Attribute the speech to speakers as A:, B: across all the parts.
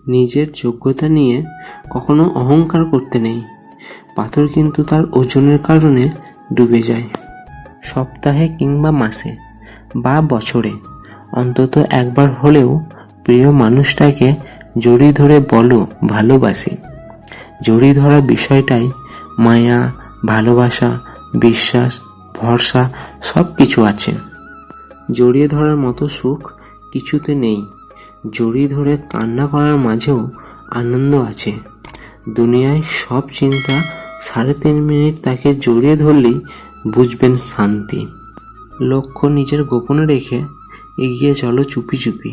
A: নিজের যোগ্যতা নিয়ে কখনো অহংকার করতে নেই। পাথর কিন্তু তার ওজনের কারণে ডুবে যায়। সপ্তাহে কিংবা মাসে বা বছরে অন্তত একবার হলেও প্রিয় মানুষটাকে জড়িয়ে ধরে বলো ভালোবাসি। জড়িয়ে ধরা বিষয়টাই মায়া, ভালোবাসা, বিশ্বাস, ভরসা সব কিছু আছে। জড়িয়ে ধরার মতো সুখ কিছুতে নেই। জড়িয়ে ধরে কান্না করার মাঝেও আনন্দ আছে। দুনিয়ায় সব চিন্তা 3.5 মিনিট তাকে জড়িয়ে ধরলেই বুঝবেন শান্তি। লক্ষ্য নিজের গোপনে রেখে এগিয়ে চলো চুপি চুপি।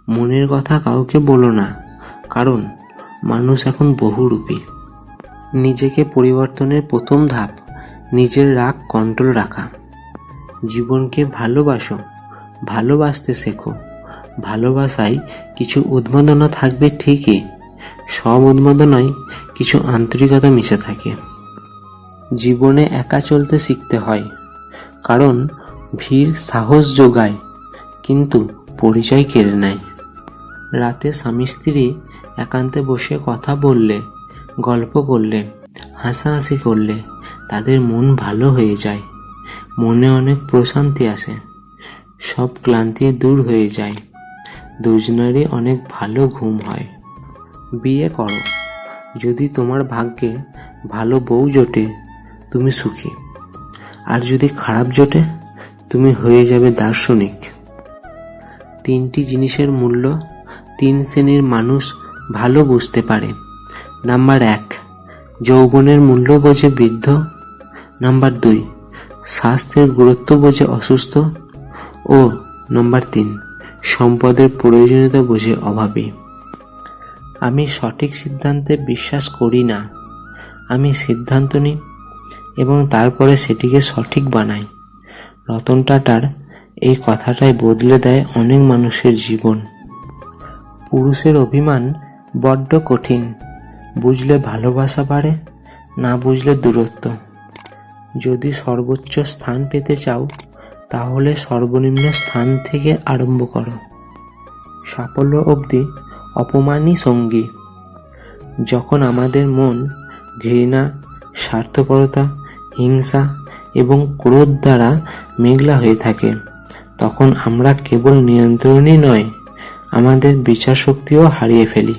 A: মনের কথা কাউকে বলো না, কারণ মানুষ এখন বহুরূপী। নিজেকে পরিবর্তনের প্রথম ধাপ নিজের রাগ কন্ট্রোল রাখা। জীবনকে ভালোবাসো, ভালোবাসতে শেখো। ভালোবাসায় কিছু উন্মাদনা থাকবে ঠিকই, সব উন্মাদনায় কিছু আন্তরিকতা মিশে থাকে। জীবনে একা চলতে শিখতে হয়, কারণ ভিড় সাহস যোগায় কিন্তু পরিচয় কেড়ে নেয়। রাতে স্বামী স্ত্রী একান্তে বসে কথা বললে, গল্প করলে, হাসাহাসি করলে তাদের মন ভালো হয়ে যায়। মনে অনেক প্রশান্তি আসে, সব ক্লান্তি দূর হয়ে যায়। দুজনেরই অনেক ভালো ঘুম হয়। বিয়ে করো, যদি তোমার ভাগ্যে ভালো বউ জোটে তুমি সুখী, আর যদি খারাপ জোটে তুমি হয়ে যাবে দার্শনিক। 3টি জিনিসের মূল্য 3 শ্রেণীর মানুষ ভালো বুঝতে পারে। নাম্বার 1, যৌবনের মূল্য বোঝে বৃদ্ধ। নাম্বার 2, স্বাস্থ্যের গুরুত্ব বোঝে অসুস্থ। ও নাম্বার 3, সম্পদের প্রয়োজনীয়তা বোঝে অভাবী। আমি সঠিক সিদ্ধান্তে বিশ্বাস করি না। আমি সিদ্ধান্ত নিই এবং তারপরে সেটিকে সঠিক বানাই। রতন টাটার এই কথাটাই বদলে দেয় অনেক মানুষের জীবন। পুরুষের অভিমান বড্ড কঠিন। বুঝলে ভালোবাসা বাড়ে, না বুঝলে দূরত্ব। যদি সর্বোচ্চ স্থান পেতে চাও তাহলে সর্বনিম্ন স্থান থেকে আরম্ভ করো। সাফল্য অবধি অপমানই সঙ্গী। যখন আমাদের মন ঘৃণা, স্বার্থপরতা, হিংসা এবং ক্রোধ দ্বারা মেঘলা হয়ে থাকে, তখন আমরা কেবল নিয়ন্ত্রণই নয়, আমাদের বিচার শক্তিও হারিয়ে ফেলি।